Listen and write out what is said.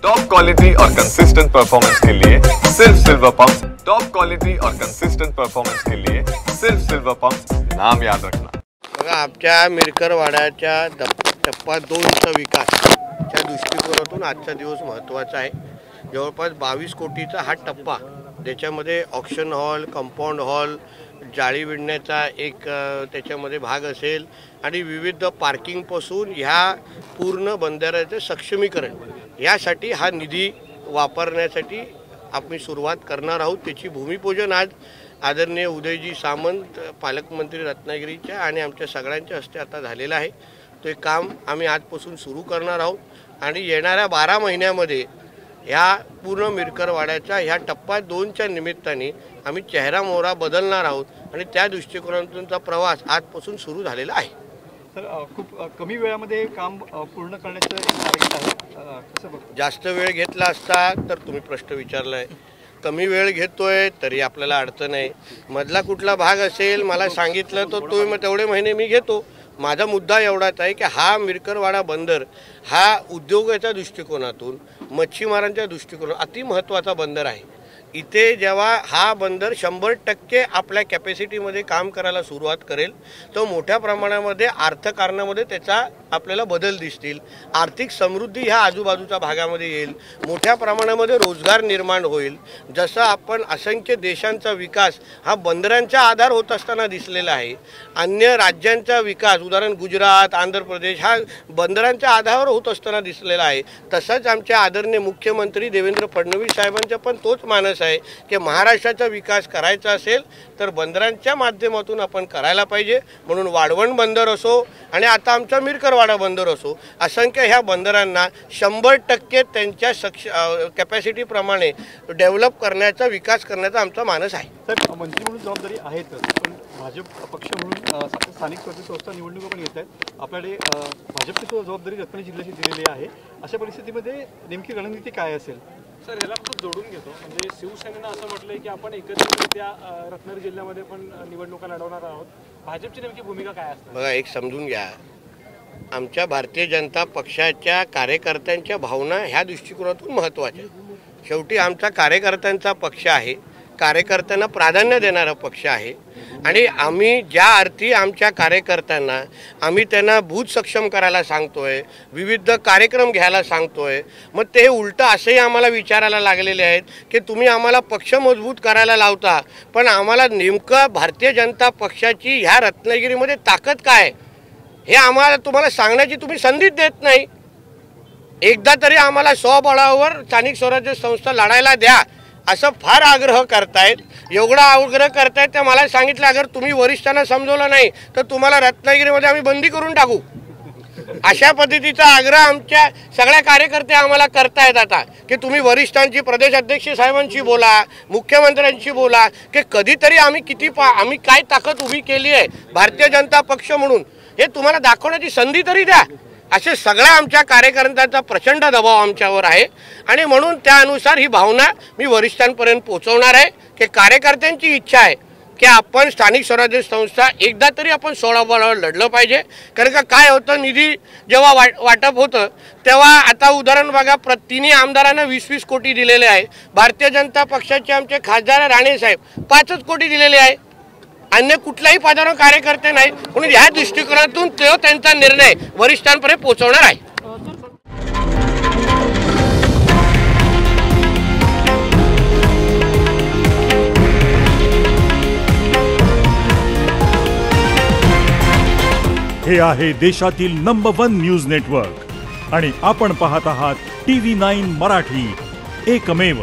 Top quality और consistent performance के लिए सिर्फ सिल्वर पंप। टॉप क्वालिटी और कंसिस्टेंट परफॉर्मेंस के लिए सिर्फ सिल्वर पंप, नाम याद रखना। बघा, आमच्या मिरकरवाड्याच्या टप्पा 2चा विकासच्या दृष्टिकोनातून आजचा दिवस महत्त्वाचा आहे। जवळपास 22 कोटीचा हा टप्पा, त्याच्यामध्ये ऑक्शन हॉल, कंपाऊंड हॉल, जाळी विणण्याचा एक त्याच्यामध्ये भाग असेल आणि विविध पार्किंगपासून ह्या पूर्ण बंदराचं सक्षमीकरण यासाठी हा निधी वापरण्यासाठी आम्ही सुरुवात करणार आहोत। त्याची भूमिपूजन आज आदरणीय उदयजी सामंत पालकमंत्री रत्नागिरीच्या आणि आमच्या सगळ्यांच्या हस्ते आता झालेलं आहे। तो एक काम आम्ही आजपासून सुरू करणार आहोत आणि येणाऱ्या 12 महिन्यामध्ये ह्या पूर्ण मिरकरवाड्याच्या ह्या टप्पा 2च्या निमित्ताने आम्ही चेहरा मोहरा बदलणार आहोत आणि त्या दृष्टिकोनातूनचा प्रवास आजपासून सुरू झालेला आहे। सर, खूप कमी वेळामध्ये काम पूर्ण करण्याचं एक टार्गेट आहे, कसं बघतो? जास्त वेळ घेतला असता तर तुम्ही प्रश्न विचारलाय, कमी वेळ घेतोय तरी आपल्याला अडचण आहे। मधला कुठला भाग असेल मला सांगितलं तर तो मग तेवढे महिने मी घेतो। माझा मुद्दा एवढाच आहे की हा मिरकरवाडा बंदर हा उद्योगाच्या दृष्टिकोनातून, मच्छीमारांच्या दृष्टिकोनातून अति महत्त्वाचा बंदर आहे। इथे जेव्हा हा बंदर 100% आपल्या कॅपॅसिटीमध्ये काम करायला सुरुवात करेल तो मोठ्या प्रमाणामध्ये अर्थकारणामध्ये त्याचा आपल्याला बदल दिसतील, आर्थिक समृद्धी ह्या आजूबाजूच्या भागामध्ये येईल, मोठ्या प्रमाणामध्ये रोजगार निर्माण होईल। जसं आपण असंख्य देशांचा विकास हा बंदरांचा आधार होत असताना दिसलेला आहे, अन्य राज्यांचा विकास उदाहरण गुजरात, आंध्र प्रदेश हा बंदरांच्या आधारावर होत असताना दिसलेला आहे। तसंच आमचे आदरणीय मुख्यमंत्री देवेंद्र फडणवीस साहेबांचा पण तोच मानस आहे की महाराष्ट्राचा विकास करायचा असेल तर बंदरांच्या माध्यमातून आपण करायला पाहिजे। म्हणून वाढवण बंदर असो आणि आता आमचा मिरकरवाडा बंदर असो, असंख्य ह्या बंदरांना 100% त्यांच्या कॅपॅसिटी प्रमाणे डेव्हलप करण्याचा, विकास करण्याचा आमचा मानस आहे। सर, मंत्री म्हणून जबाबदारी आहेच, पण भाजप पक्ष म्हणून स्थानिक स्वराज्य संस्था निवडणुका पण येत आहेत, आपल्याकडे भाजपची जबाबदारी रत्नागिरी जिल्ह्याची दिलेली आहे। अशा परिस्थितीमध्ये नेमकी रणनीती काय असेल? सर, ह्याला फक्त जोडून घेतो, म्हणजे शिवसेनेनं असं म्हटलंय की आपण एकत्रितरित्या रत्नागिरी जिल्ह्यामध्ये पण निवडणुका लढवणार आहोत। भाजपची नेमकी भूमिका काय असणार? बघा, एक समजून घ्या, आमच्या भारतीय जनता पक्षाच्या कार्यकर्त्यांच्या भावना ह्या दृष्टिकोनातून महत्त्वाच्या। शेवटी आमचा कार्यकर्त्यांचा पक्ष आहे, कार्यकर्त्यांना प्राधान्य देणारा पक्ष आहे आणि आम्ही ज्या अर्थी आमच्या कार्यकर्त्यांना आम्ही त्यांना बूथ सक्षम करायला सांगतोय, विविध कार्यक्रम घ्यायला सांगतोय, मग ते उलटं असंही आम्हाला विचारायला लागलेले आहेत की तुम्ही आम्हाला पक्ष मजबूत करायला लावता, पण आम्हाला नेमकं भारतीय जनता पक्षाची ह्या रत्नागिरीमध्ये ताकद काय हे आम्हाला तुम्हाला सांगण्याची तुम्ही संधी देत नाही। एकदा तरी आम्हाला स्वबळावर स्थानिक स्वराज्य संस्था लढायला द्या असं फार आग्रह करतायत। एवढा आग्रह करतायत ते मला सांगितलं अगर तुम्ही वरिष्ठांना समजवलं नाही तर तुम्हाला रत्नागिरीमध्ये आम्ही बंदी करून टाकू। अशा पद्धतीचा आग्रह आमच्या सगळ्या कार्यकर्ते आम्हाला करतायत आता की तुम्ही वरिष्ठांची, प्रदेश अध्यक्ष साहेबांशी बोला, मुख्यमंत्र्यांशी बोला की कधीतरी आम्ही काय ताकद उभी केली आहे भारतीय जनता पक्ष म्हणून हे तुम्हाला दाखवण्याची संधी तरी द्या। असे सगळ्या आमच्या कार्यकर्त्यांचा प्रचंड दबाव आमच्यावर आहे आणि म्हणून त्यानुसार ही भावना मी वरिष्ठांपर्यंत पोहोचवणार आहे की कार्यकर्त्यांची इच्छा आहे की आपण स्थानिक स्वराज्य संस्था एकदा तरी आपण स्वबळावर लढलं पाहिजे। कारण का काय होतं, निधी जेव्हा वाटप होतं तेव्हा आता उदाहरण बघा, तिन्ही आमदारांना 20-20 कोटी दिलेले आहे। भारतीय जनता पक्षाचे आमचे खासदार राणे साहेब 5च कोटी दिलेले आहे, अन्य कुठलाही पदावर कार्यकर्ते नाही। म्हणून ह्या दृष्टिकोनातून तो त्यांचा निर्णय वरिष्ठांपर्यंत पोहोचवणार आहे। हे आहे देशातील नंबर 1 न्यूज नेटवर्क आणि आपण पाहत आहात TV9 मराठी, एकमेव।